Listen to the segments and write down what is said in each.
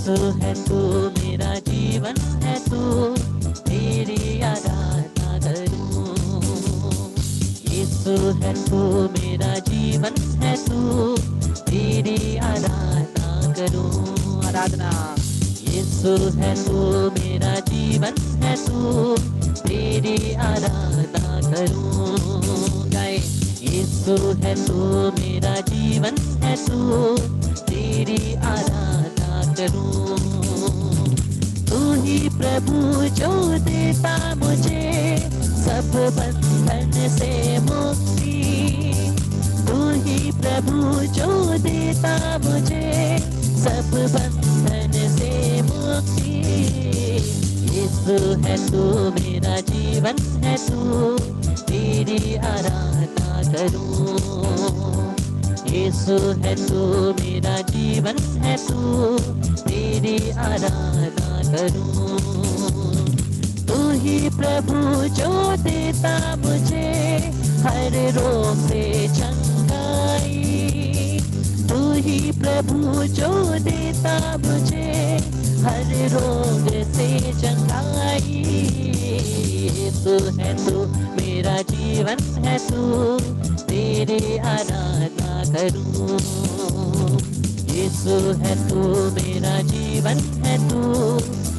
यीशु है तू मेरा जीवन है तू, तेरी आराधना करूं। यीशु है तू मेरा जीवन है तू, तेरी आराधना करूं। आराधना। यीशु है तू मेरा जीवन है तू, तेरी आराधना करूं। गाए यीशु है तू मेरा जीवन है तू, तेरी आराधना करूं। तू ही प्रभु जो देता मुझे सब बंधन से मुक्ति, तू ही प्रभु जो देता मुझे सब बंधन से मुक्ति। यीशु है तू मेरा जीवन है तू, तेरी आराधना करूं। यीशु है तू मेरा जीवन है तू, तेरी आराधना करूं। तू ही प्रभु जो देता मुझे हर रोग से चंगाई, तू ही प्रभु जो देता मुझे हर रोग से चंगाई। यीशु है तू मेरा जीवन है तू, तेरी आराधना करूं। यीशु है तू मेरा जीवन है तू,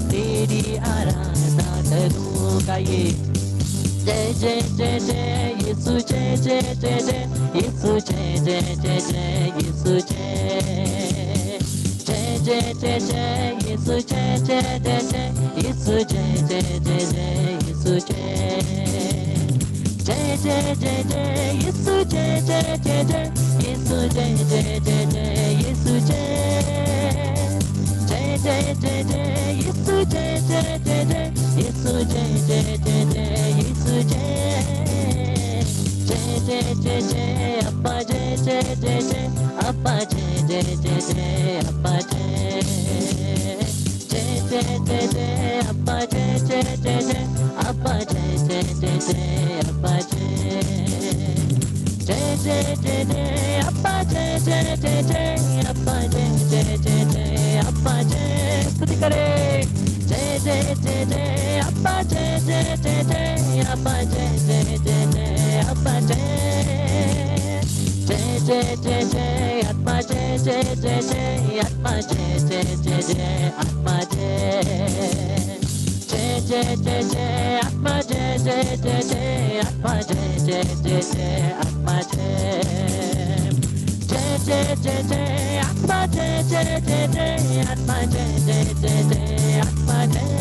तेरी आराधना करूं। गाइए जय जय जय जय यीशु, जय जय जय जय यीशु, जय जय जय जय यीशु, जय जय जय जय जय यीशु, जय जय जय जय यीशु, जय जय जय जय यीशु, जय जय जय जय जय यीशु, जय जय जय जय यीशु, जय जय जय जय यीशु, जय जय जय जय जय यीशु, जय जय जय जय यीशु, जय जय जय जय यीशु, जय जय जय जय अप्पा, जय जय जय जय अप्पा, जय जय जय जय अप्पा, जय जय जय जय अप्पा, जय जय जय जय अप्पा, जय जय जय जय अप्पा, जय जय जय जय अप्पा, जय जय जय जय अप्पा, जय जय जय जय अप्पा, जय स्तुति करे। जय जय जय जय अप्पा, जय जय जय जय अप्पा, जय जय जय जय अप्पा, जय जय जय जय जय आत्मा, जय जय जय जय आत्मा, जय जय जय जय आत्मा, जय जय जय जय आत्मा, जय जय जय जय आत्मा, जय जय जय जय आत्मा, जय जय जय जय आत्मा, जय जय जय जय आत्मा, जय जय जय जय आत्मा, जय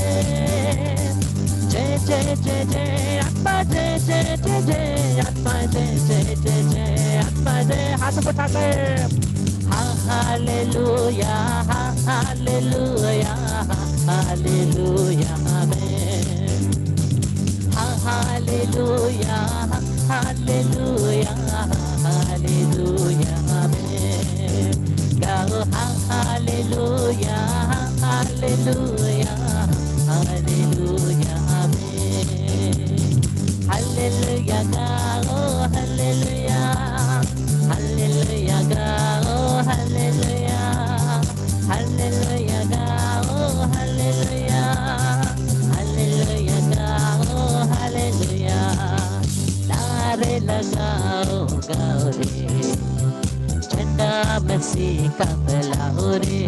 जय जय जय आत्मा, जय जय जय जय आत्मा, जय जय जय जय आत्मा, जय। हाथ उठाकर हालेलुया, हालेलुया, हालेलुया, आमेन। हालेलुया, हालेलुया, हालेलुया, आमेन। गाओ हालेलुया, हालेलुया, हालेलुया, आमेन। हालेलुया गाओ, हालेलुया, हालेलुया गाओ, हालेलुया, हालेलुया गाओ, हालेलुया, हालेलुया गाओ, हालेलुया। नारे लगाओ गाओ रे, झंडा मसीह का फैलाओ रे।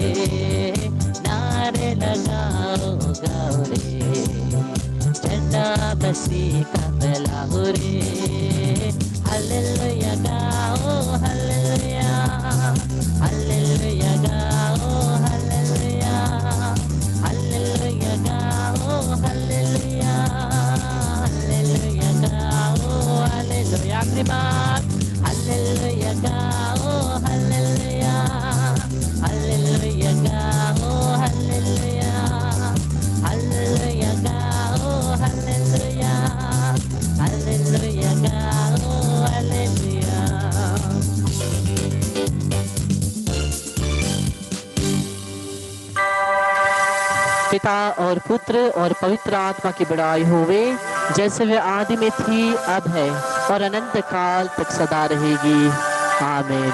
नारे लगाओ गाओ रे, झंडा मसीह का फैलाओ रे। हालेलुया गाओ, हालेलुया, हालेलुया गाओ, हालेलुया, हालेलुया गाओ, हालेलुया, हालेलुया गाओ, हालेलुया। आखिरी बात हालेलुया गाओ, हालेलुया, हालेलुया गाओ, हालेलुया, हालेलुया गाओ, हालेलुया, हालेलुया गाओ, हालेलुया। पिता और पुत्र और पवित्र आत्मा की बड़ाई होवे, जैसे वे आदि में थी, अब है और अनंत काल तक सदा रहेगी। आमीन।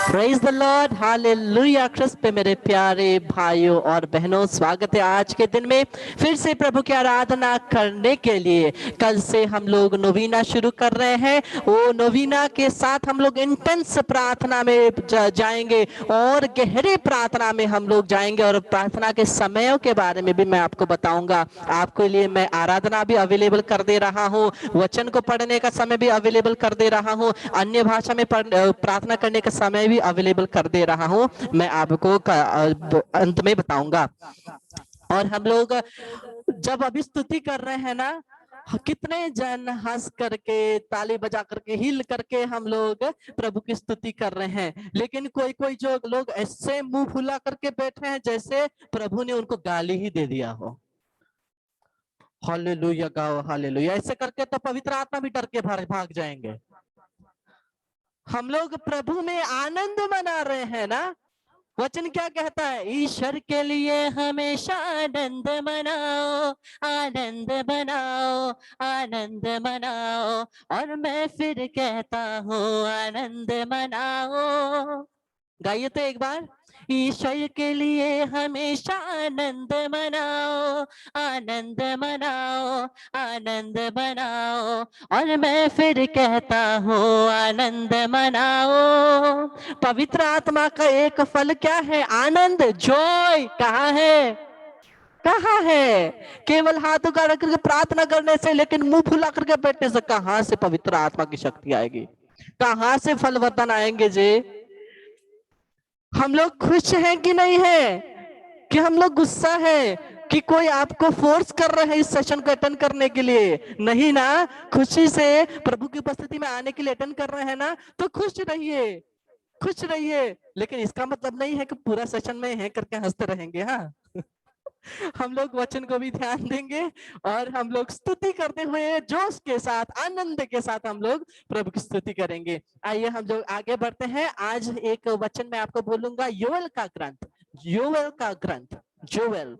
Praise the lord, hallelujah. क्रिस्त पे मेरे प्यारे भाइयों और बहनों, स्वागत है आज के दिन में फिर से प्रभु की आराधना करने के लिए। कल से हम लोग नवीना शुरू कर रहे हैं। वो नवीना के साथ हम लोग इंटेंस प्रार्थना में जाएंगे और गहरे प्रार्थना में हम लोग जाएंगे, और प्रार्थना के समयों के बारे में भी मैं आपको बताऊंगा। आपके लिए मैं आराधना भी अवेलेबल कर दे रहा हूँ, वचन को पढ़ने का समय भी अवेलेबल कर दे रहा हूँ, अन्य भाषा में प्रार्थना करने का समय भी अवेलेबल कर दे रहा हूँ। मैं आपको अंत में बताऊंगा। और हम लोग जब अभी स्तुति कर रहे हैं ना, कितने जन हंस करके, ताली बजा करके, हिल करके हम लोग प्रभु की स्तुति कर रहे हैं। लेकिन कोई कोई जो लोग ऐसे मुंह फुला करके बैठे हैं जैसे प्रभु ने उनको गाली ही दे दिया हो। हालेलुया गाओ, हालेलुया। ऐसे करके तो पवित्र आत्मा भी डर के भाग जाएंगे। हम लोग प्रभु में आनंद मना रहे हैं ना। वचन क्या कहता है? ईश्वर के लिए हमेशा आनंद मनाओ, आनंद मनाओ, आनंद मनाओ। और मैं फिर कहता हूँ आनंद मनाओ। गाइए तो एक बार। ईश्वर के लिए हमेशा आनंद मनाओ, आनंद मनाओ, आनंद मनाओ। और मैं फिर कहता हूँ आनंद मनाओ। पवित्र आत्मा का एक फल क्या है? आनंद, जॉय। कहाँ है? कहाँ है? केवल हाथों का रख करके प्रार्थना करने से, लेकिन मुंह फुला करके बैठने से कहां से पवित्र आत्मा की शक्ति आएगी? कहां से फल वर्धन आएंगे जी? हम लोग खुश हैं कि नहीं है? कि हम लोग गुस्सा है कि कोई आपको फोर्स कर रहा है इस सेशन को अटेंड करने के लिए? नहीं ना। खुशी से प्रभु की उपस्थिति में आने के लिए अटेंड कर रहे हैं ना, तो खुश रहिए, खुश रहिए। लेकिन इसका मतलब नहीं है कि पूरा सेशन में है करके हंसते रहेंगे। हाँ हम लोग वचन को भी ध्यान देंगे और हम लोग स्तुति करते हुए जोश के साथ, आनंद के साथ हम लोग प्रभु की स्तुति करेंगे। आइए हम लोग आगे बढ़ते हैं। आज एक वचन मैं आपको बोलूंगा, योएल का ग्रंथ, योएल का ग्रंथ, जोएल,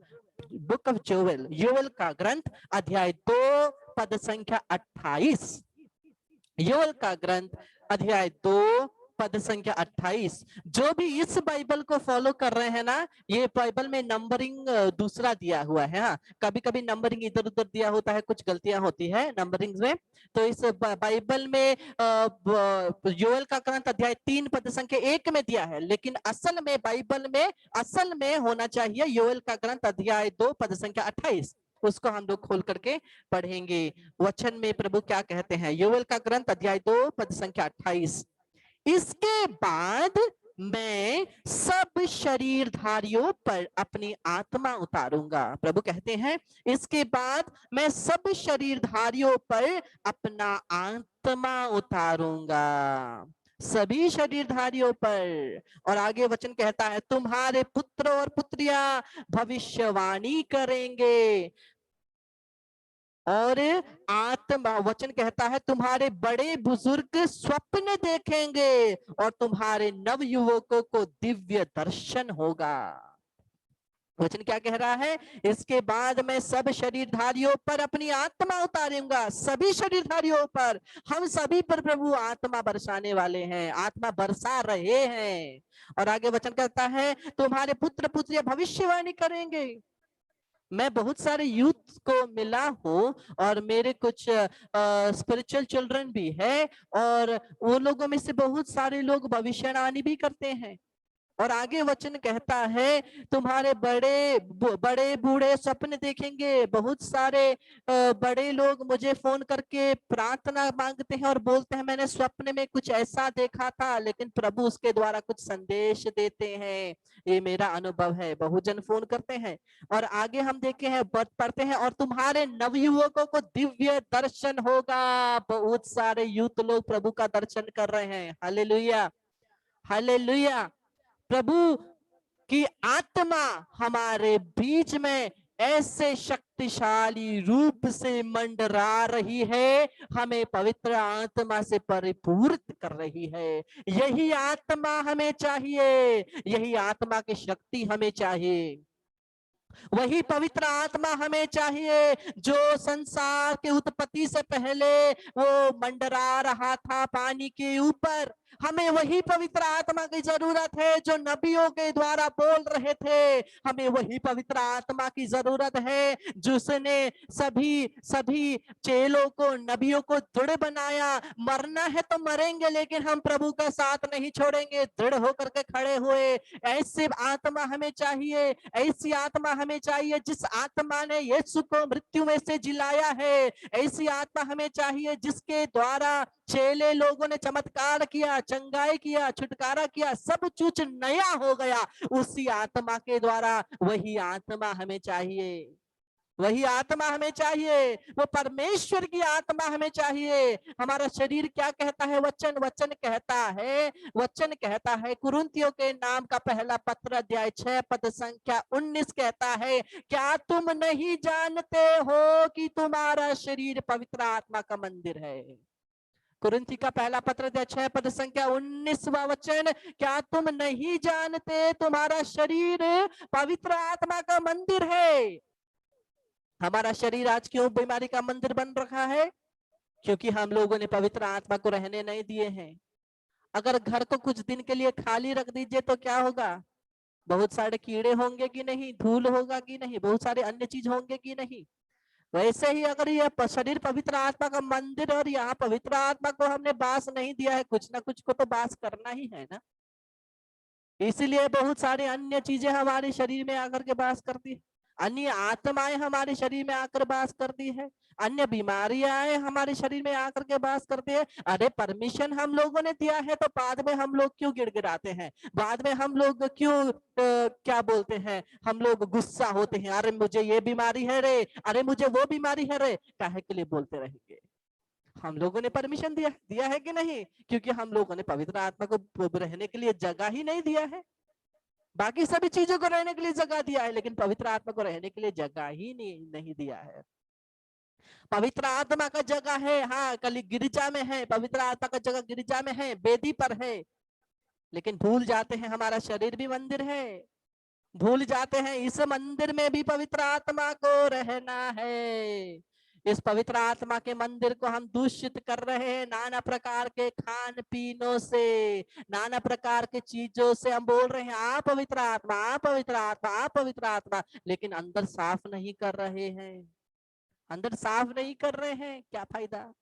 बुक ऑफ जोएल, योएल का ग्रंथ, अध्याय 2 पद संख्या 28। योएल का ग्रंथ अध्याय 2 पद संख्या 28। जो भी इस बाइबल को फॉलो कर रहे हैं ना, ये बाइबल में नंबरिंग दूसरा दिया हुआ है। हाँ, कभी कभी नंबरिंग इधर उधर दिया होता है, कुछ गलतियां होती है नंबरिंग में। तो इस बाइबल में योएल का ग्रंथ अध्याय 3 पद संख्या 1 में दिया है, लेकिन असल में बाइबल में असल में होना चाहिए योएल का ग्रंथ अध्याय 2 पद संख्या 28। उसको हम लोग खोल करके पढ़ेंगे। वचन में प्रभु क्या कहते हैं? योएल का ग्रंथ अध्याय 2 पद संख्या 28। इसके बाद मैं सब शरीरधारियों पर अपनी आत्मा उतारूंगा। प्रभु कहते हैं इसके बाद मैं सब शरीरधारियों पर अपना आत्मा उतारूंगा, सभी शरीरधारियों पर। और आगे वचन कहता है तुम्हारे पुत्र और पुत्रियां भविष्यवाणी करेंगे, और आत्मा, वचन कहता है तुम्हारे बड़े बुजुर्ग स्वप्न देखेंगे, और तुम्हारे नव युवकों को दिव्य दर्शन होगा। वचन क्या कह रहा है? इसके बाद मैं सब शरीरधारियों पर अपनी आत्मा उतारूंगा, सभी शरीरधारियों पर। हम सभी पर प्रभु आत्मा बरसाने वाले हैं, आत्मा बरसा रहे हैं। और आगे वचन कहता है तुम्हारे पुत्र पुत्रियां भविष्यवाणी करेंगे। मैं बहुत सारे यूथ को मिला हूँ और मेरे कुछ स्पिरिचुअल चिल्ड्रन भी है, और वो लोगों में से बहुत सारे लोग भविष्यवाणी भी करते हैं। और आगे वचन कहता है तुम्हारे बड़े बड़े बूढ़े स्वप्न देखेंगे। बहुत सारे बड़े लोग मुझे फोन करके प्रार्थना मांगते हैं और बोलते हैं मैंने स्वप्न में कुछ ऐसा देखा था, लेकिन प्रभु उसके द्वारा कुछ संदेश देते हैं। ये मेरा अनुभव है, बहुजन फोन करते हैं। और आगे हम देखे हैं, पढ़ते हैं, और तुम्हारे नवयुवकों को दिव्य दर्शन होगा। बहुत सारे यूथ लोग प्रभु का दर्शन कर रहे हैं। Hallelujah, hallelujah. प्रभु की आत्मा हमारे बीच में ऐसे शक्तिशाली रूप से मंडरा रही है, हमें पवित्र आत्मा से परिपूर्ण कर रही है। यही आत्मा हमें चाहिए, यही आत्मा की शक्ति हमें चाहिए, वही पवित्र आत्मा हमें चाहिए जो संसार के उत्पत्ति से पहले वो मंडरा रहा था पानी के ऊपर। हमें वही पवित्र आत्मा की जरूरत है जो नबियों के द्वारा बोल रहे थे। हमें वही पवित्र आत्मा की जरूरत है जिसने सभी सभी चेलों को, नबियों को दृढ़ बनाया। मरना है तो मरेंगे, लेकिन हम प्रभु का साथ नहीं छोड़ेंगे, दृढ़ होकर के खड़े हुए। ऐसी आत्मा हमें चाहिए, ऐसी आत्मा हमें चाहिए जिस आत्मा ने यीशु को मृत्यु में से जिलाया है। ऐसी आत्मा हमें चाहिए जिसके द्वारा चेले लोगों ने चमत्कार किया, चंगाई किया, छुटकारा किया, सब कुछ नया हो गया उसी आत्मा के द्वारा। वही आत्मा हमें चाहिए, वही आत्मा हमें चाहिए, वो परमेश्वर की आत्मा हमें चाहिए। हमारा शरीर क्या कहता है? वचन कहता है कुरिन्थियों के नाम का पहला पत्र अध्याय 6 पद संख्या 19 कहता है, क्या तुम नहीं जानते हो कि तुम्हारा शरीर पवित्र आत्मा का मंदिर है? कुरिन्थी का पहला पत्र अध्याय 6 पद संख्या 19वां वचन, क्या तुम नहीं जानते तुम्हारा शरीर पवित्र आत्मा का मंदिर है? हमारा शरीर आज क्यों बीमारी का मंदिर बन रखा है? क्योंकि हम लोगों ने पवित्र आत्मा को रहने नहीं दिए हैं। अगर घर को कुछ दिन के लिए खाली रख दीजिए तो क्या होगा? बहुत सारे कीड़े होंगे कि नहीं, धूल होगा कि नहीं, बहुत सारे अन्य चीज होंगे कि नहीं। वैसे ही अगर यह शरीर पवित्र आत्मा का मंदिर और यहाँ पवित्र आत्मा को हमने बास नहीं दिया है, कुछ ना कुछ को तो बास करना ही है ना। इसीलिए बहुत सारी अन्य चीजें हमारे शरीर में आकर के बास करती है, अन्य आत्माएं हमारे शरीर में आकर बास करती है, अन्य बीमारियां हमारे शरीर में आकर के बास करती है। अरे परमिशन हम लोगों ने दिया है तो बाद में हम लोग क्यों गिड़गिड़ाते हैं? बाद में हम लोग क्यों क्या बोलते हैं, हम लोग गुस्सा होते हैं, अरे मुझे ये बीमारी है रे, अरे मुझे वो बीमारी है रे, काहे के लिए बोलते रहेंगे? हम लोगों ने परमिशन दिया है कि नहीं? क्योंकि हम लोगों ने पवित्र आत्मा को रहने के लिए जगह ही नहीं दिया है। बाकी सभी चीजों को रहने के लिए जगह दिया है, लेकिन पवित्र आत्मा को रहने के लिए जगह ही नहीं दिया है। पवित्र आत्मा का जगह है, हाँ, कल गिरजा में है, पवित्र आत्मा का जगह गिरजा में है, वेदी पर है, लेकिन भूल जाते हैं हमारा शरीर भी मंदिर है। भूल जाते हैं इस मंदिर में भी पवित्र आत्मा को रहना है। इस पवित्र आत्मा के मंदिर को हम दूषित कर रहे हैं नाना प्रकार के खान पीनों से, नाना प्रकार के चीजों से। हम बोल रहे हैं आप पवित्र आत्मा, आप पवित्र आत्मा, आप पवित्र आत्मा, लेकिन अंदर साफ नहीं कर रहे हैं, अंदर साफ नहीं कर रहे हैं, क्या फायदा?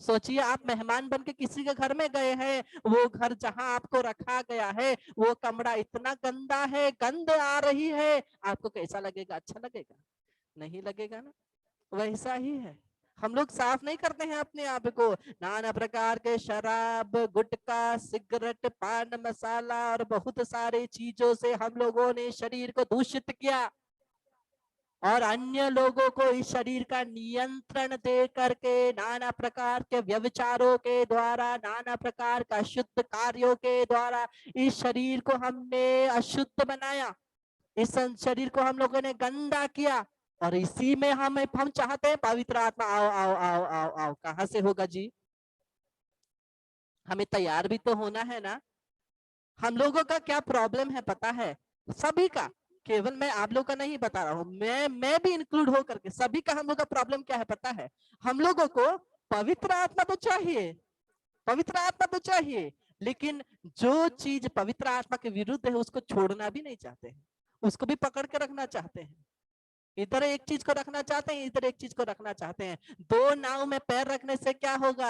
सोचिए आप मेहमान बन के किसी के घर में गए हैं, वो घर जहां आपको रखा गया है वो कमरा इतना गंदा है, गंध आ रही है, आपको कैसा लगेगा? अच्छा लगेगा? नहीं लगेगा ना। वैसा ही है, हम लोग साफ नहीं करते हैं अपने आप को। नाना प्रकार के शराब, गुटखा, सिगरेट, पान मसाला और बहुत सारे चीजों से हम लोगों ने शरीर को दूषित किया और अन्य लोगों को इस शरीर का नियंत्रण दे करके नाना प्रकार के व्यभिचारों के द्वारा, नाना प्रकार का अशुद्ध कार्यों के द्वारा इस शरीर को हमने अशुद्ध बनाया, इस शरीर को हम लोगों ने गंदा किया। और इसी में हम चाहते हैं पवित्र आत्मा आओ आओ आओ आओ आओ। कहां से होगा जी? हमें तैयार भी तो होना है ना। हम लोगों का क्या प्रॉब्लम है पता है? सभी का, केवल मैं आप लोग का नहीं बता रहा हूँ, मैं भी इंक्लूड हो करके सभी का हम लोग का प्रॉब्लम क्या है पता है? हम लोगों को पवित्र आत्मा तो चाहिए, पवित्र आत्मा तो चाहिए, लेकिन जो चीज पवित्र आत्मा के विरुद्ध है उसको छोड़ना भी नहीं चाहते हैं, उसको भी पकड़ के रखना चाहते हैं। इधर एक चीज को रखना चाहते हैं, इधर एक चीज को रखना चाहते हैं। दो नाव में पैर रखने से क्या होगा?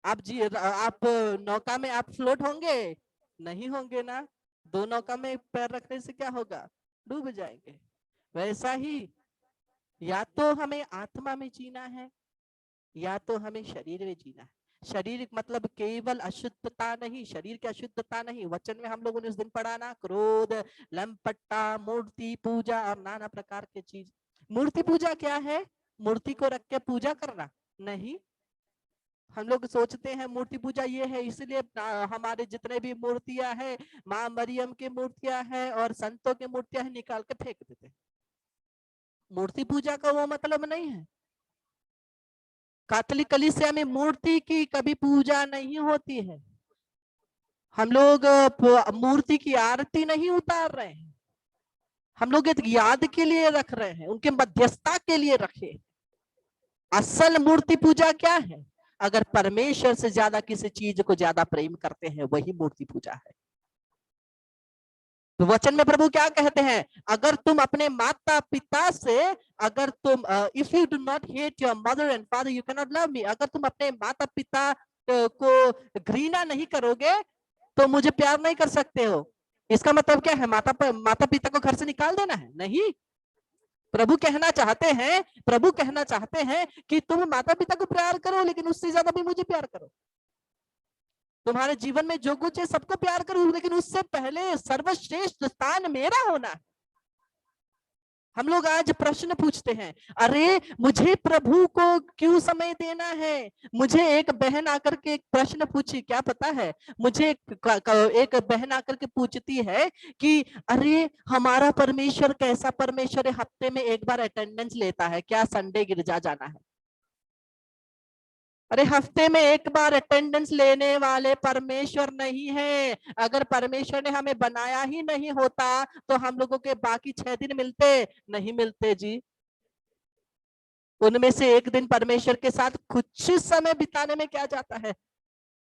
आप नौका में आप फ्लोट होंगे? नहीं होंगे ना। दो नौका में पैर रखने से क्या होगा? डूब जाएंगे। वैसा ही या तो हमें आत्मा में जीना है या तो हमें शरीर में जीना है। शरीर मतलब केवल अशुद्धता नहीं, शरीर की अशुद्धता नहीं। वचन में हम लोगों ने उस दिन पढ़ा ना, क्रोध, लंपट्टा, मूर्ति पूजा और नाना प्रकार के चीज। मूर्ति पूजा क्या है? मूर्ति को रख के पूजा करना नहीं। हम लोग सोचते हैं मूर्ति पूजा ये है, इसलिए हमारे जितने भी मूर्तियां हैं, माँ मरियम की मूर्तियां हैं और संतों की मूर्तियां हैं, निकाल के फेंक देते हैं। मूर्ति पूजा का वो मतलब नहीं है। कैथोलिक कलीसिया में मूर्ति की कभी पूजा नहीं होती है। हम लोग मूर्ति की आरती नहीं उतार रहे हैं, हम लोग एक याद के लिए रख रहे हैं, उनके मध्यस्थता के लिए रखे। असल मूर्ति पूजा क्या है? अगर परमेश्वर से ज्यादा किसी चीज को ज्यादा प्रेम करते हैं वही मूर्ति पूजा है। तो वचन में प्रभु क्या कहते हैं, अगर तुम अपने माता पिता से, अगर तुम if you do not hate your mother and father you can not love me, अगर तुम अपने माता पिता को घृणा नहीं करोगे तो मुझे प्यार नहीं कर सकते हो। इसका मतलब क्या है, माता पिता को घर से निकाल देना है? नहीं, प्रभु कहना चाहते हैं कि तुम माता पिता को प्यार करो लेकिन उससे ज्यादा भी मुझे प्यार करो। तुम्हारे जीवन में जो कुछ है सबको प्यार करो लेकिन उससे पहले सर्वश्रेष्ठ स्थान मेरा होना है। हम लोग आज प्रश्न पूछते हैं, अरे मुझे प्रभु को क्यों समय देना है? मुझे एक बहन आकर के एक प्रश्न पूछी, क्या पता है, मुझे एक बहन आकर के पूछती है कि अरे हमारा परमेश्वर कैसा परमेश्वर है, हफ्ते में एक बार अटेंडेंस लेता है, क्या संडे गिरजा जाना है? अरे हफ्ते में एक बार अटेंडेंस लेने वाले परमेश्वर नहीं है। अगर परमेश्वर ने हमें बनाया ही नहीं होता तो हम लोगों के बाकी 6 दिन मिलते? नहीं मिलते जी। उनमें से एक दिन परमेश्वर के साथ कुछ समय बिताने में क्या जाता है।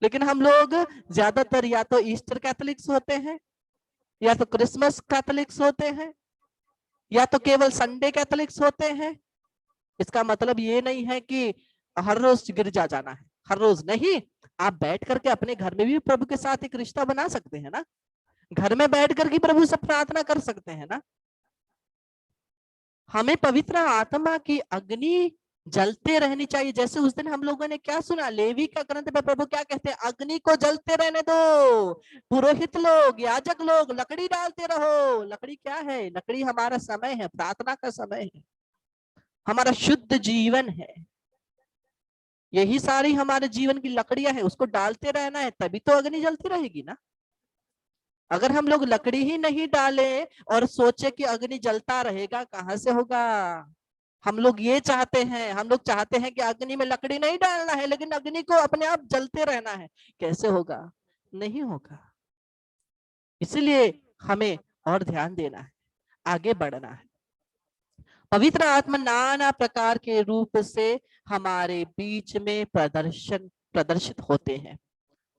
लेकिन हम लोग ज्यादातर या तो ईस्टर कैथोलिक्स होते हैं, या तो क्रिसमस कैथोलिक्स होते हैं, या तो केवल संडे कैथोलिक्स होते हैं। इसका मतलब ये नहीं है कि हर रोज गिरजा जाना है, हर रोज नहीं। आप बैठ करके अपने घर में भी प्रभु के साथ एक रिश्ता बना सकते हैं ना, घर में बैठ करके प्रभु से प्रार्थना कर सकते हैं ना। हमें पवित्र आत्मा की अग्नि जलते रहनी चाहिए। जैसे उस दिन हम लोगों ने क्या सुना, लेवी का ग्रंथ में प्रभु क्या कहते हैं, अग्नि को जलते रहने दो, पुरोहित लोग, याजक लोग लकड़ी डालते रहो। लकड़ी क्या है? लकड़ी हमारा समय है, प्रार्थना का समय है, हमारा शुद्ध जीवन है। यही सारी हमारे जीवन की लकड़ियां हैं, उसको डालते रहना है, तभी तो अग्नि जलती रहेगी ना। अगर हम लोग लकड़ी ही नहीं डाले और सोचे कि अग्नि जलता रहेगा, कहां से होगा। हम लोग चाहते हैं कि अग्नि में लकड़ी नहीं डालना है लेकिन अग्नि को अपने आप जलते रहना है। कैसे होगा? नहीं होगा। इसलिए हमें और ध्यान देना है, आगे बढ़ना है। पवित्र आत्मा नाना प्रकार के रूप से हमारे बीच में प्रदर्शित होते हैं।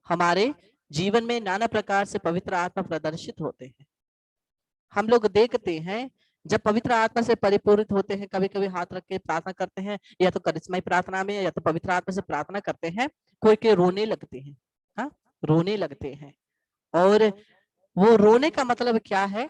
हमारे जीवन में नाना प्रकार से पवित्र आत्मा प्रदर्शित होते हैं। हम लोग देखते हैं जब पवित्र आत्मा से परिपूरित होते हैं, कभी कभी हाथ रख के प्रार्थना करते हैं, या तो करिश्माई प्रार्थना में या तो पवित्र आत्मा से प्रार्थना करते हैं, कोई के रोने लगते हैं। हाँ, रोने लगते हैं। और वो रोने का मतलब क्या है,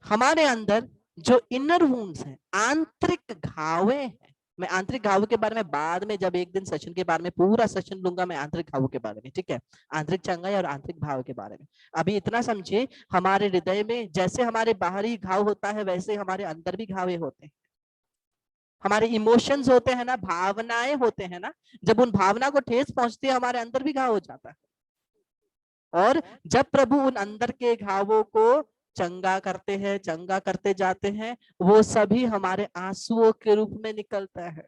हमारे अंदर जो इनर वुंड्स हैं, आंतरिक घावे हैं। मैं आंतरिक घावों के बारे में बाद में, जब एक दिन सेशन के बारे में पूरा सेशन लूंगा मैं आंतरिक घावों के बारे में, ठीक है, आंतरिक चंगाई और आंतरिक भाव के बारे में। अभी इतना समझिए, हमारे हृदय में जैसे हमारे बाहरी घाव होता है वैसे हमारे अंदर भी घावे होते हैं। हमारे इमोशंस होते हैं ना, भावनाएं होते हैं ना, जब उन भावना को ठेस पहुंचती है हमारे अंदर भी घाव हो जाता है। और जब प्रभु उन अंदर के घावों को चंगा करते हैं, चंगा करते जाते हैं, वो सभी हमारे आंसुओं के रूप में निकलता है।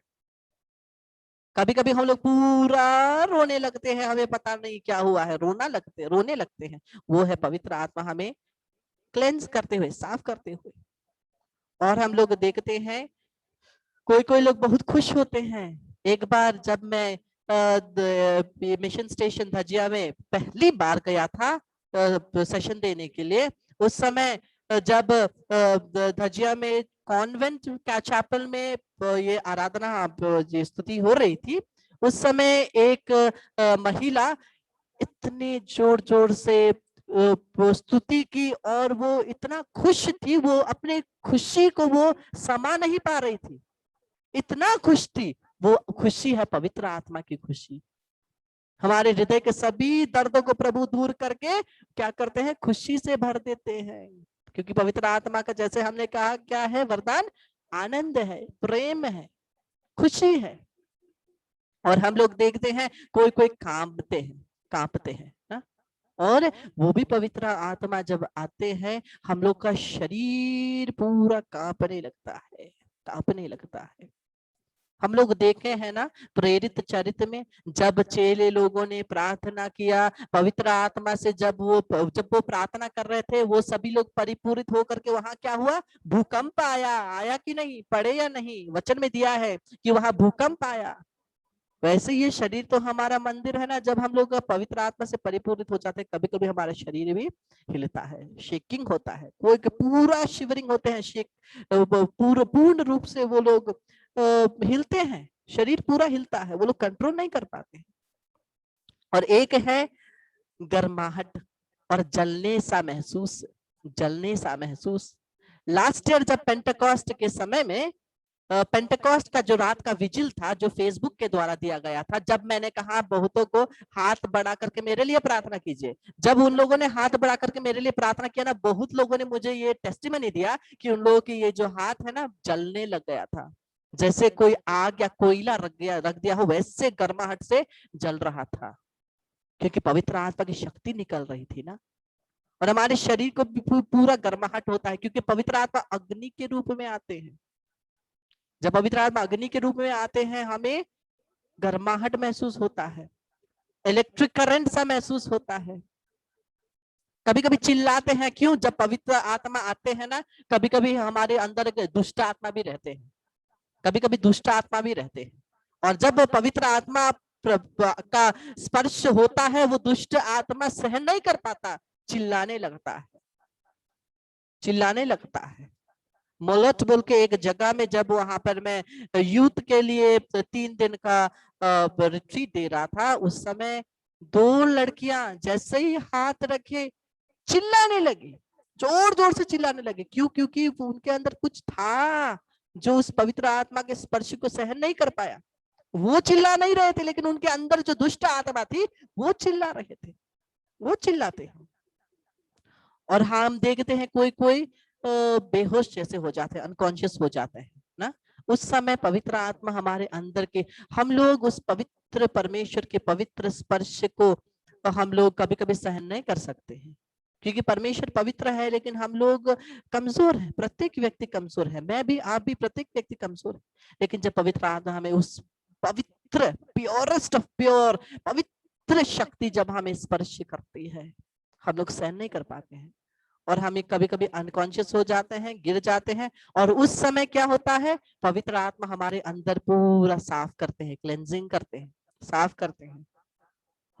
कभी कभी हम लोग पूरा रोने लगते हैं, हमें पता नहीं क्या हुआ है, रोने लगते हैं। वो है पवित्र आत्मा हमें क्लेंस करते हुए, साफ करते हुए। और हम लोग देखते हैं कोई कोई लोग बहुत खुश होते हैं। एक बार जब मैं मिशन स्टेशन धजिया में पहली बार गया था सेशन देने के लिए, उस समय जब धजिया में कॉन्वेंट का चैपल में ये आराधना स्तुति हो रही थी, उस समय एक महिला इतने जोर जोर से स्तुति की और वो इतना खुश थी, वो अपने खुशी को वो समा नहीं पा रही थी, इतना खुश थी। वो खुशी है पवित्र आत्मा की खुशी। हमारे हृदय के सभी दर्दों को प्रभु दूर करके क्या करते हैं, खुशी से भर देते हैं। क्योंकि पवित्र आत्मा का, जैसे हमने कहा, क्या है, वरदान आनंद है, प्रेम है, खुशी है। और हम लोग देखते हैं कोई कोई कांपते हैं ना? और वो भी पवित्र आत्मा जब आते हैं, हम लोग का शरीर पूरा कांपने लगता है। हम लोग देखे हैं ना प्रेरित चरित्र में, जब चेले लोगों ने प्रार्थना किया पवित्र आत्मा से, जब वो प्रार्थना कर रहे थे, वो सभी लोग परिपूरित होकर के वहां क्या हुआ, भूकंप आया कि नहीं, पढ़े या नहीं, वचन में दिया है कि वहां भूकंप आया। वैसे ये शरीर तो हमारा मंदिर है ना। जब हम लोग पवित्र आत्मा से परिपूरित हो जाते हैं, कभी कभी हमारा शरीर भी हिलता है, शेकिंग होता है, कोई पूरा शिवरिंग होते हैं, शेक पूर्ण पूर्ण रूप से वो लोग हिलते हैं, शरीर पूरा हिलता है, वो लोग कंट्रोल नहीं कर पाते हैं। और एक है गर्माहट और जलने सा महसूस, जलने सा महसूस। लास्ट ईयर जब पेंटेकोस्ट के समय में, पेंटेकोस्ट का जो रात का विजिल था जो फेसबुक के द्वारा दिया गया था, जब मैंने कहा बहुतों को हाथ बढ़ा करके मेरे लिए प्रार्थना कीजिए, जब उन लोगों ने हाथ बढ़ा करके मेरे लिए प्रार्थना किया ना, बहुत लोगों ने मुझे ये टेस्टिमनी दिया कि उन लोगों की ये जो हाथ है ना जलने लग गया था, जैसे कोई आग या कोयला रख दिया हो, वैसे गर्माहट से जल रहा था, क्योंकि पवित्र आत्मा की शक्ति निकल रही थी ना। और हमारे शरीर को भी पूरा गर्माहट होता है, क्योंकि पवित्र आत्मा अग्नि के रूप में आते हैं। जब पवित्र आत्मा अग्नि के रूप में आते हैं, हमें गर्माहट महसूस होता है, इलेक्ट्रिक करंट सा महसूस होता है। कभी कभी चिल्लाते हैं, क्यों? जब पवित्र आत्मा आते हैं ना, कभी कभी हमारे अंदर दुष्ट आत्मा भी रहते हैं, कभी कभी दुष्ट आत्मा भी रहते हैं, और जब पवित्र आत्मा का स्पर्श होता है, वो दुष्ट आत्मा सहन नहीं कर पाता, चिल्लाने लगता है, चिल्लाने लगता है। मोलट बोल के एक जगह में, जब वहां पर मैं यूथ के लिए 3 दिन का रिट्रीट दे रहा था, उस समय 2 लड़कियां जैसे ही हाथ रखे चिल्लाने लगी, जोर जोर से चिल्लाने लगे। क्यों? क्योंकि उनके अंदर कुछ था जो उस पवित्र आत्मा के स्पर्श को सहन नहीं कर पाया। वो चिल्ला नहीं रहे थे, लेकिन उनके अंदर जो दुष्ट आत्मा थी वो चिल्ला रहे थे, वो चिल्लाते हैं। और हम देखते हैं कोई कोई बेहोश जैसे हो जाते हैं, अनकॉन्शियस हो जाते हैं ना। उस समय पवित्र आत्मा हमारे अंदर के, हम लोग उस पवित्र परमेश्वर के पवित्र स्पर्श को हम लोग कभी कभी सहन नहीं कर सकते हैं, क्योंकि परमेश्वर पवित्र है, लेकिन हम लोग कमजोर हैं, प्रत्येक व्यक्ति कमजोर है, मैं भी, आप भी, प्रत्येक व्यक्ति कमजोर है। लेकिन जब पवित्र आत्मा हमें उस पवित्र प्योरेस्ट ऑफ प्योर पवित्र शक्ति जब हमें स्पर्श करती है, हम लोग सहन नहीं कर पाते हैं, और हमें कभी कभी अनकॉन्शियस हो जाते हैं, गिर जाते हैं। और उस समय क्या होता है, पवित्र आत्मा हमारे अंदर पूरा साफ करते हैं, क्लेंजिंग करते हैं, साफ करते हैं,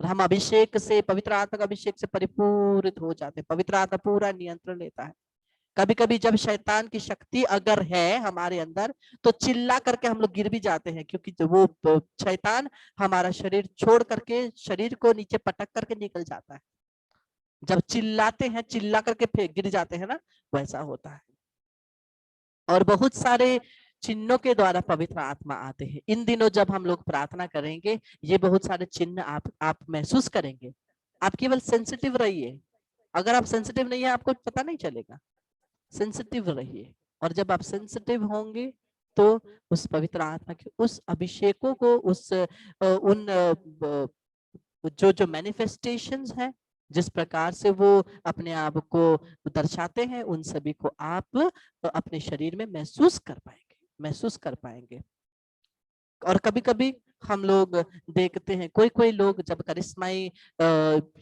और हम अभिषेक से, पवित्र आत्मा का अभिषेक से परिपूरित हो जाते हैं। पवित्र आत्मा पूरा नियंत्रण लेता है। कभी कभी जब शैतान की शक्ति अगर है हमारे अंदर, तो चिल्ला करके हम लोग गिर भी जाते हैं, क्योंकि वो शैतान हमारा शरीर छोड़ करके, शरीर को नीचे पटक करके निकल जाता है। जब चिल्लाते हैं, चिल्ला करके फेंक गिर जाते हैं ना, वैसा होता है। और बहुत सारे चिन्हों के द्वारा पवित्र आत्मा आते हैं। इन दिनों जब हम लोग प्रार्थना करेंगे, ये बहुत सारे चिन्ह आप महसूस करेंगे। आप केवल सेंसिटिव रहिए, अगर आप सेंसिटिव नहीं है आपको पता नहीं चलेगा, सेंसिटिव रहिए। और जब आप सेंसिटिव होंगे, तो उस पवित्र आत्मा के उस अभिषेकों को, उस उन जो जो मैनिफेस्टेशंस हैं, जिस प्रकार से वो अपने आप को दर्शाते हैं, उन सभी को आप अपने शरीर में महसूस कर पाएंगे, महसूस कर पाएंगे। और कभी कभी हम लोग देखते हैं, कोई कोई लोग जब करिश्माई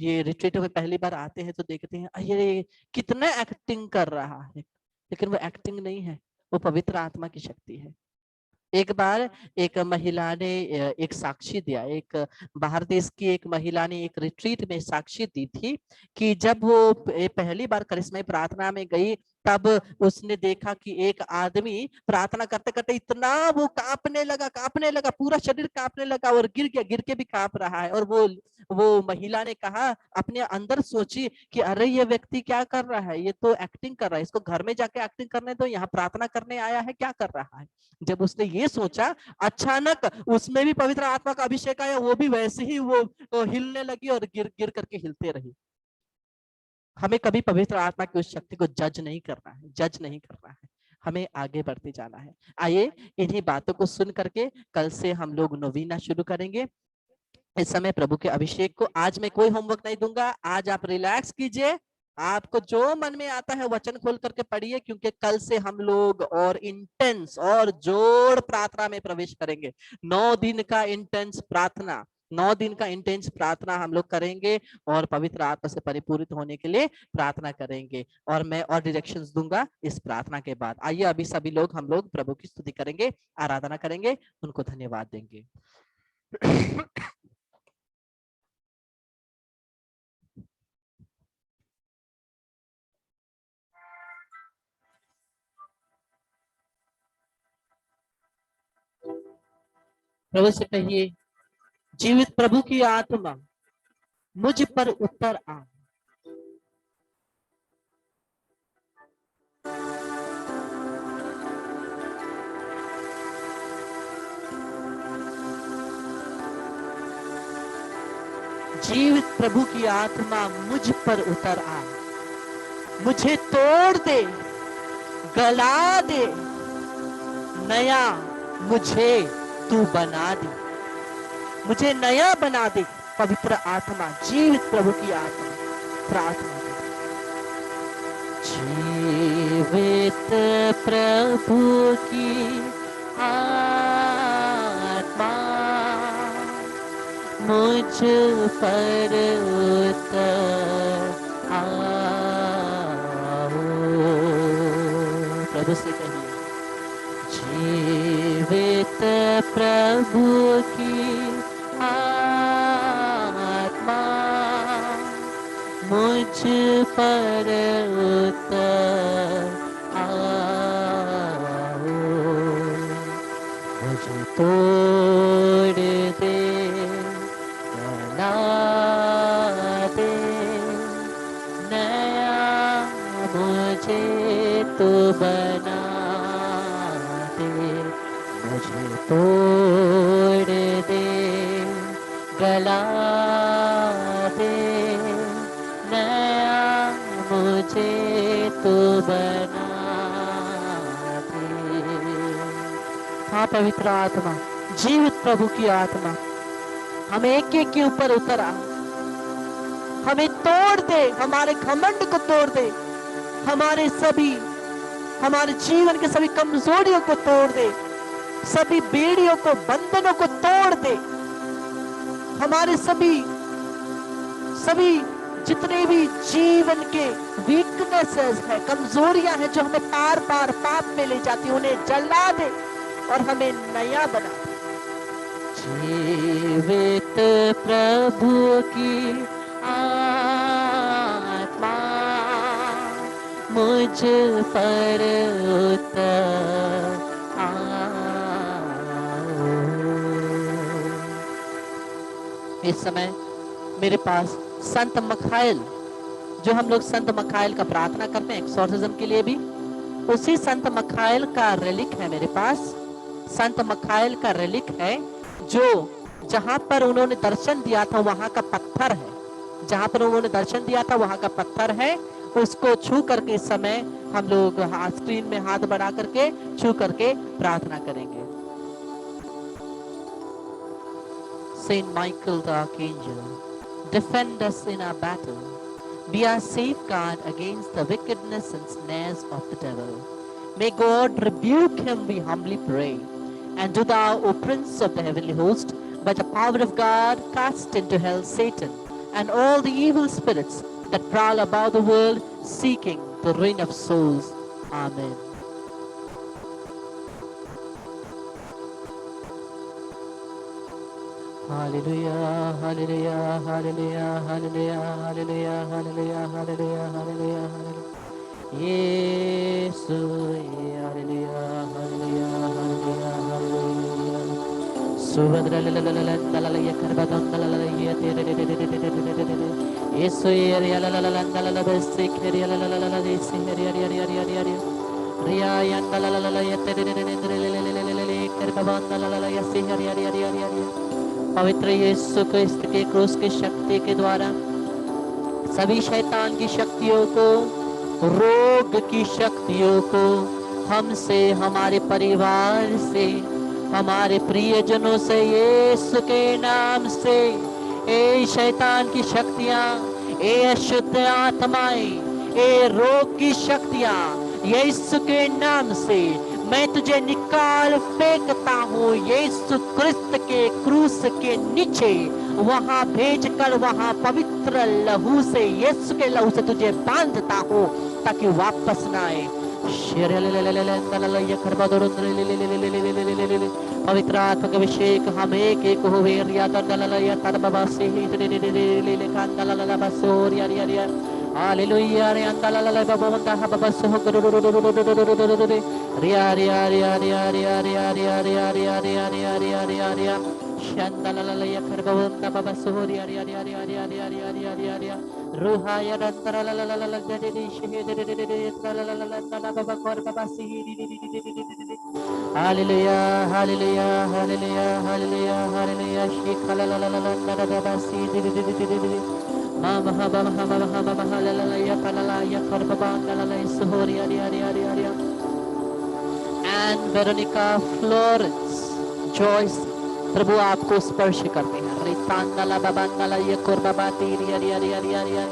ये रिट्रीट में पहली बार आते हैं, तो देखते हैं अरे कितना एक्टिंग कर रहा है, लेकिन वो एक्टिंग नहीं है, वो पवित्र आत्मा की शक्ति है। एक बार एक महिला ने एक साक्षी दिया, एक बाहर देश की एक महिला ने एक रिट्रीट में साक्षी दी थी कि जब वो पहली बार करिश्माई प्रार्थना में गई, तब उसने देखा कि एक आदमी प्रार्थना करते करते इतना वो कांपने लगा, पूरा शरीर कांपने लगा, और गिर गया, गिर के भी कांप रहा है। और वो महिला ने कहा, अपने अंदर सोची कि अरे ये व्यक्ति क्या कर रहा है, ये तो एक्टिंग कर रहा है, इसको घर में जाके एक्टिंग करने दो, यहाँ प्रार्थना करने आया है, क्या कर रहा है। जब उसने ये सोचा, अचानक उसमें भी पवित्र आत्मा का अभिषेक आया, वो भी वैसे ही वो हिलने लगी और गिर गिर करके हिलते रही। हमें कभी पवित्र आत्मा की उस शक्ति को जज नहीं करना है, जज नहीं करना है, हमें आगे बढ़ते जाना है। आइए इन्हीं बातों को सुन करके कल से हम लोग नवीना शुरू करेंगे। इस समय प्रभु के अभिषेक को, आज मैं कोई होमवर्क नहीं दूंगा, आज आप रिलैक्स कीजिए, आपको जो मन में आता है वचन खोल करके पढ़िए, क्योंकि कल से हम लोग और इंटेंस और जोड़ प्रार्थना में प्रवेश करेंगे। 9 दिन का इंटेंस प्रार्थना, 9 दिन का इंटेंस प्रार्थना हम लोग करेंगे, और पवित्र आत्मा से परिपूरित होने के लिए प्रार्थना करेंगे। और मैं और डायरेक्शंस दूंगा इस प्रार्थना के बाद। आइए अभी सभी लोग, हम लोग प्रभु की स्तुति करेंगे, आराधना करेंगे, उनको धन्यवाद देंगे। प्रभु से कहिए, जीवित प्रभु की आत्मा मुझ पर उतर आ। जीवित प्रभु की आत्मा मुझ पर उतर आ, मुझे तोड़ दे, गला दे, नया मुझे तू बना दे, मुझे नया बना दे। पवित्र आत्मा, जीवित प्रभु की आत्मा, प्रार्थना करें। जीवित प्रभु की आत्मा मुझ पर उतर आओ। प्रभु से कहिए, जीवित प्रभु की आत्मा मुझ पर उतर आओ। मुझे तोड़ दे, गला दे, नया मुझे तो बना दे। मुझे तोड़ दे, गला दे, नया मुझे तो बना दे। हाँ पवित्र आत्मा, जीवित प्रभु की आत्मा, हम एक एक के ऊपर उतर आ, हमें तोड़ दे, हमारे घमंड को तोड़ दे, हमारे जीवन के सभी कमजोरियों को तोड़ दे, सभी बेड़ियों को, बंधनों को तोड़ दे। हमारे सभी जितने भी जीवन के वीकनेसेस है, कमजोरियां हैं जो हमें पार पाप में ले जाती, उन्हें जला दे और हमें नया बना दे। जीवित प्रभु की आत्मा मुझ पर उतर आओ। इस समय मेरे पास संत मखाइल, जो हम लोग संत मखाइल का प्रार्थना करते हैं एक्सोर्सिज्म के लिए भी, उसी संत मखाइल का रेलिक है मेरे पास। संत मखाइल का रेलिक है जो जहां पर उन्होंने दर्शन दिया था वहां का पत्थर है, जहां पर उन्होंने दर्शन दिया था वहां का पत्थर है। उसको छू करके इस समय हम लोग स्क्रीन में हाथ बढ़ा करके छू करके प्रार्थना करेंगे। Saint Michael the Archangel, defend us in our battle. Be our safeguard against the wickedness and snares of the devil. May God rebuke him, we humbly pray. And do thou, O Prince of the heavenly host, by the power of God, cast into hell Satan and all the evil spirits that prowl about the world, seeking the ruin of souls. Amen. Hallelujah, hallelujah, hallelujah, hallelujah, hallelujah, hallelujah, hallelujah, hallelujah, hallelujah. Yesu, hallelujah, hallelujah, hallelujah, hallelujah. Subhadra lalalalalalaya karbadam lalalaya tere tere tere tere tere tere. Yesu yalalalalalalala besik yalalalala desik yari. Riya yalalalaya tere tere tere tere karbadam lalalaya sik yari. पवित्र यीशु क्रिस्त के क्रूस की शक्ति के द्वारा सभी शैतान की शक्तियों को, रोग की शक्तियों को हमसे, हमारे परिवार से, हमारे प्रियजनों से, यीशु के नाम से, ए शैतान की शक्तियां, ए अशुद्ध आत्माएं, ए रोग की शक्तियां, यीशु के नाम से मैं तुझे निकाल फेंकता हूँ। यीशु क्रिस्त के क्रूस के नीचे वहां भेजकर वहां पवित्र लहू से, यीशु के लहू से तुझे बांधता हूँ ताकि वापस ना आए। पवित्र आत्मा का अभिषेक हम एक एक हुए हालेलुया रे अंदला ला बाबा बंदा हा बाबा सो रिया रिया रिया रिया रिया रिया रिया रिया रिया रिया रिया रिया रिया रिया शंदला ला या खर बंदा बाबा सो रिया रिया रिया रिया रिया रिया रिया रिया रिया रिया रूहा या अंदला ला ला ला ला दे दे शहे दे दे दे दे ला ला ला ला ला बाबा कर बाबा सी hallelujah hallelujah hallelujah hallelujah hallelujah शेख ला ला ला ला ला बाबा सी दे दे दे दे दे Mama haba haba haba haba la la ya la ya karba la la sohoria ria and Veronica Florence Joyce प्रभु आपको स्पर्श करते हैं रितांगला बाबांगला ये कोरबाबाती रिया रिया रिया रिया रिया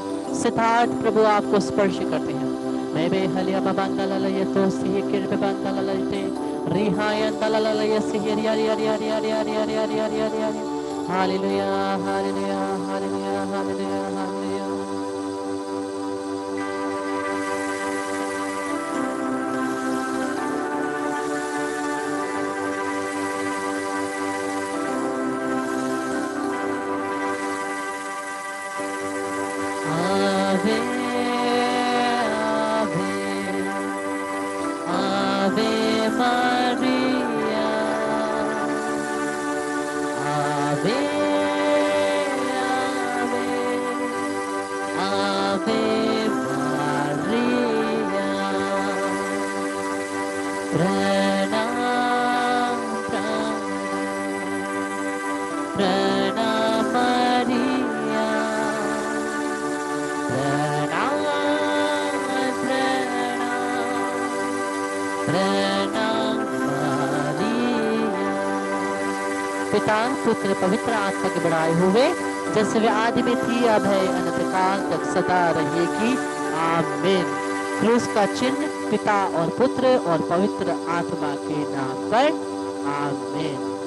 सिद्धार्थ प्रभु आपको स्पर्श करते हैं मैं बे हलिया बाबांगला ये तो सी किर बाबांगला लेते रिहायन ला ला ये सी रिया रिया रिया रिया रिया रिया रिया रिया रिया रिया hallelujah hallelujah hallelujah hallelujah hallelujah आवे आवे आवे Maria Ave Ave Maria Pranam Pranam Maria Pranam पिता पुत्र पवित्र आत्मा के बढ़ाए हुए जैसे वे आदि में थी अब है अनंत काल तक सदा रहेगी आमीन क्रूस का चिन्ह पिता और पुत्र और पवित्र आत्मा के नाम पर आमीन